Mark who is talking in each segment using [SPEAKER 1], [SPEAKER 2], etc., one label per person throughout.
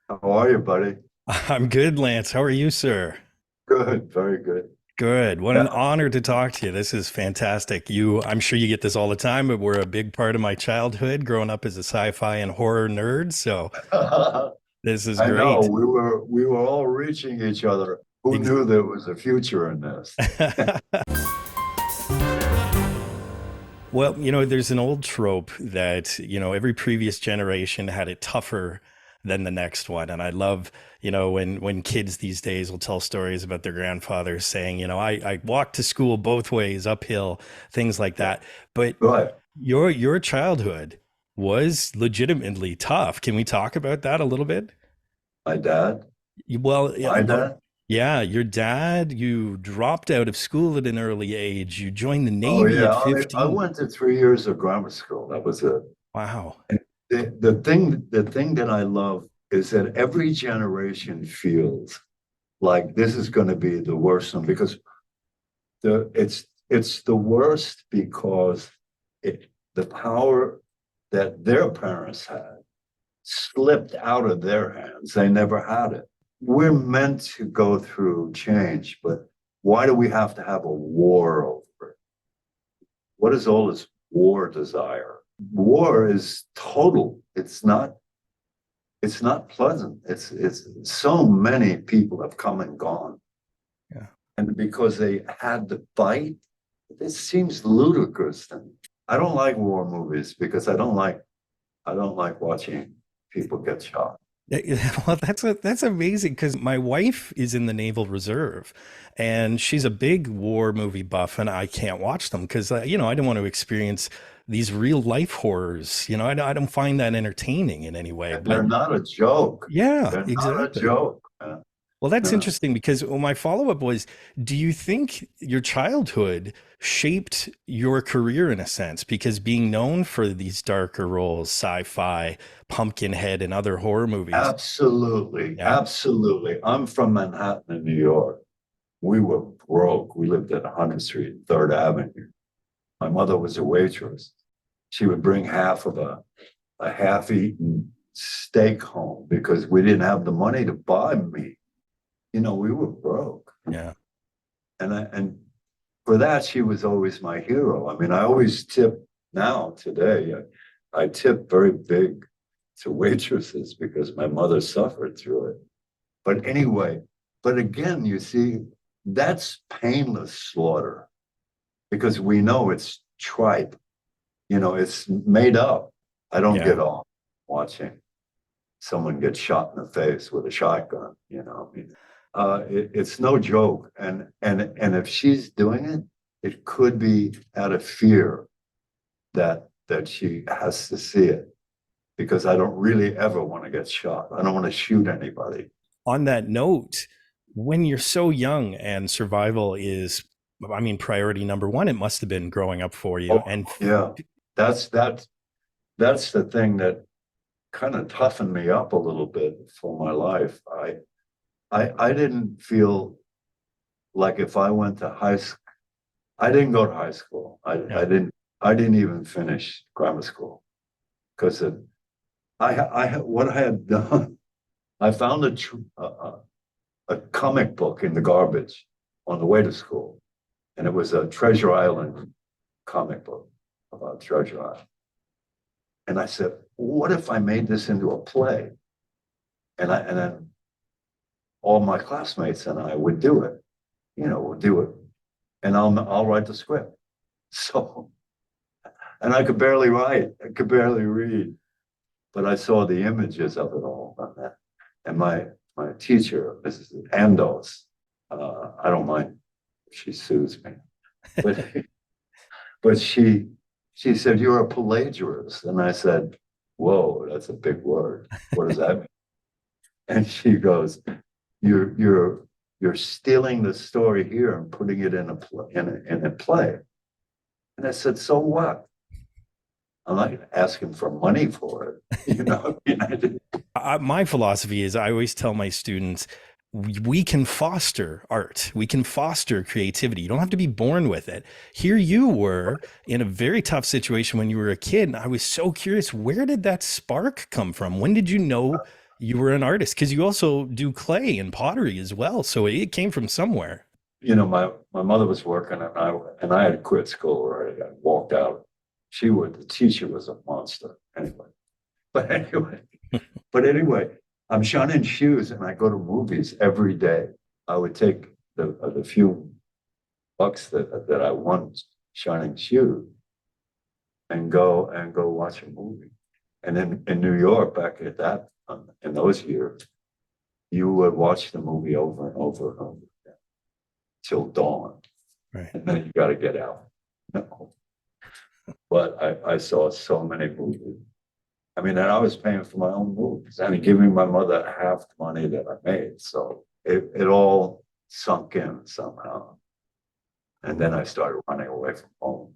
[SPEAKER 1] How are you, buddy?
[SPEAKER 2] I'm good, Lance. How are you, sir?
[SPEAKER 1] Good, very good.
[SPEAKER 2] Good. What an
[SPEAKER 1] Yeah.
[SPEAKER 2] honor to talk to you. This is fantastic. I'm sure you get this all the time, but we're a big part of my childhood growing up as a sci-fi and horror nerd. So this is
[SPEAKER 1] I know
[SPEAKER 2] great.
[SPEAKER 1] we were all reaching each other. Who
[SPEAKER 2] Ex-
[SPEAKER 1] knew there was a future in this?
[SPEAKER 2] Well, there's an old trope that, every previous generation had it tougher than the next one. And I love, when kids these days will tell stories about their grandfathers saying, I walked to school both ways, uphill, things like that. But
[SPEAKER 1] Right.
[SPEAKER 2] your childhood was legitimately tough. Can we talk about that a little bit?
[SPEAKER 1] My dad,
[SPEAKER 2] Well, yeah,
[SPEAKER 1] my dad.
[SPEAKER 2] yeah, your dad, you dropped out of school at an early age. You joined the
[SPEAKER 1] Oh
[SPEAKER 2] Navy
[SPEAKER 1] yeah,
[SPEAKER 2] at
[SPEAKER 1] I
[SPEAKER 2] 15.
[SPEAKER 1] went to 3 years of grammar school. That was it.
[SPEAKER 2] Wow.
[SPEAKER 1] And the thing that I love is that every generation feels like this is going to be the worst one because it's the worst because the power that their parents had slipped out of their hands. They never had it. We're meant to go through change, but why do we have to have a war over it? What is all this war desire? War is total. It's not pleasant. It's so many people have come and gone.
[SPEAKER 2] Yeah.
[SPEAKER 1] And because they had to fight, this seems ludicrous to me. I don't like war movies because I don't like watching people get shot.
[SPEAKER 2] Well, that's amazing because my wife is in the Naval Reserve, and she's a big war movie buff, and I can't watch them because I don't want to experience these real life horrors. I don't find that entertaining in any way.
[SPEAKER 1] And they're
[SPEAKER 2] But
[SPEAKER 1] not a joke.
[SPEAKER 2] yeah,
[SPEAKER 1] They're not a
[SPEAKER 2] exactly.
[SPEAKER 1] joke.
[SPEAKER 2] Well, that's
[SPEAKER 1] Uh,
[SPEAKER 2] interesting because my follow-up was, do you think your childhood shaped your career in a sense? Because being known for these darker roles, sci-fi, Pumpkinhead, and other horror movies.
[SPEAKER 1] Absolutely.
[SPEAKER 2] Yeah.
[SPEAKER 1] Absolutely. I'm from Manhattan in New York. We were broke. We lived at 100th Street, 3rd Avenue. My mother was a waitress. She would bring half of a half-eaten steak home because we didn't have the money to buy meat. We were broke.
[SPEAKER 2] Yeah.
[SPEAKER 1] And for that, she was always my hero. I mean, I always tip now, today, I tip very big to waitresses because my mother suffered through it. But anyway, but again, you see, that's painless slaughter because we know it's tripe, it's made up. I don't
[SPEAKER 2] Yeah.
[SPEAKER 1] get off watching someone get shot in the face with a shotgun, I mean, it's no joke. And if she's doing it, it could be out of fear that she has to see it because I don't really ever want to get shot. I don't want to shoot anybody.
[SPEAKER 2] On that note, when you're so young and survival is, I mean, priority number one, it must have been growing up for you.
[SPEAKER 1] Oh,
[SPEAKER 2] And
[SPEAKER 1] yeah. That's the thing that kind of toughened me up a little bit for my life. I didn't feel like if I went to high school, I didn't go to high school. I,
[SPEAKER 2] yeah,
[SPEAKER 1] I didn't I didn't even finish grammar school because what I had done, I found a comic book in the garbage on the way to school, and it was a Treasure Island comic book about Treasure Island. And I said, what if I made this into a play? And then all my classmates and I would do it. We'll do it, and I'll write the script. So, and I could barely write, I could barely read, but I saw the images of it all. And my teacher, Mrs. Andos, I don't mind if she sues me, but but she said, you're a plagiarist. And I said, whoa, that's a big word. What does that mean? And she goes, you're stealing the story here and putting it in a play. And I said, so what? I'm not asking for money for it.
[SPEAKER 2] my philosophy is I always tell my students, we can foster art. We can foster creativity. You don't have to be born with it. Here you were in a very tough situation when you were a kid. And I was so curious, where did that spark come from? When did you know you were an artist because you also do clay and pottery as well. So it came from somewhere.
[SPEAKER 1] My mother was working, and I had quit school already. I walked out. The teacher was a monster anyway. But anyway, I'm shining shoes, and I go to movies every day. I would take the few bucks that I won shining shoes and go watch a movie. And then in New York, back at that in those years, you would watch the movie over and over and over again till dawn.
[SPEAKER 2] Right.
[SPEAKER 1] And then you got to get out. No. But I saw so many movies. I mean, and I was paying for my own movies and giving my mother half the money that I made. So it all sunk in somehow. And then I started running away from home,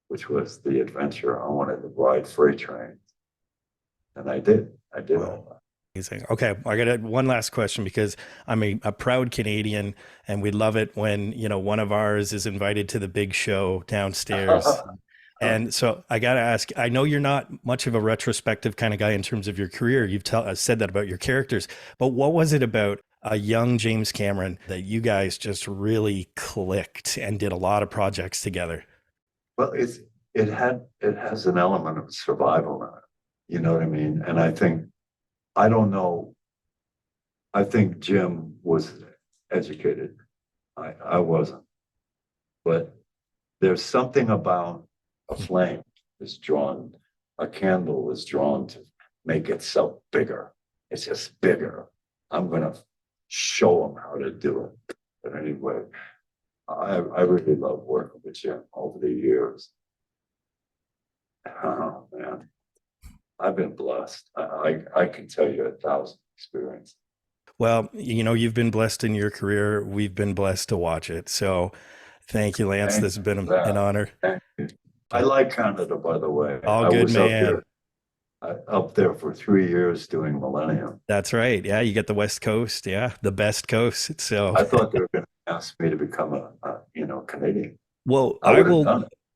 [SPEAKER 1] which was the adventure. I wanted to ride freight trains. And I did. I did all that.
[SPEAKER 2] Amazing. Okay, I got one last question because I'm a proud Canadian, and we love it when one of ours is invited to the big show downstairs. And so I got to ask, I know you're not much of a retrospective kind of guy in terms of your career. You've said that about your characters, but what was it about a young James Cameron that you guys just really clicked and did a lot of projects together?
[SPEAKER 1] Well, it has an element of survival in it. You know what I mean? And I don't know. I think Jim was educated. I wasn't. But there's something about a flame a candle is drawn to make itself bigger. It's just bigger. I'm going to show them how to do it. But anyway, I really love working with Jim over the years. Oh, man. I've been blessed. I can tell you 1,000 experiences.
[SPEAKER 2] Well, you've been blessed in your career. We've been blessed to watch it. So thank you, Lance. This has been an honor.
[SPEAKER 1] I like Canada, by the way.
[SPEAKER 2] All good, man.
[SPEAKER 1] Up there for 3 years doing Millennium.
[SPEAKER 2] That's right. Yeah, you get the West Coast. Yeah, the best coast. So
[SPEAKER 1] I thought they were going to ask me to become a Canadian.
[SPEAKER 2] Well,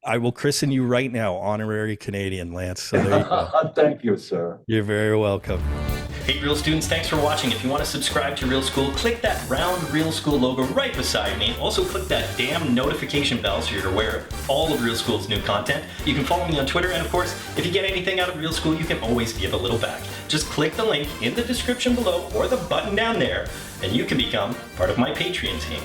[SPEAKER 2] I will christen you right now, honorary Canadian, Lance. So there you go.
[SPEAKER 1] Thank you, sir.
[SPEAKER 2] You're very welcome.
[SPEAKER 3] Hey, Real students, thanks for watching. If you want to subscribe to Real School, click that round Real School logo right beside me. Also, click that damn notification bell so you're aware of all of Real School's new content. You can follow me on Twitter, and of course, if you get anything out of Real School, you can always give a little back. Just click the link in the description below or the button down there, and you can become part of my Patreon team.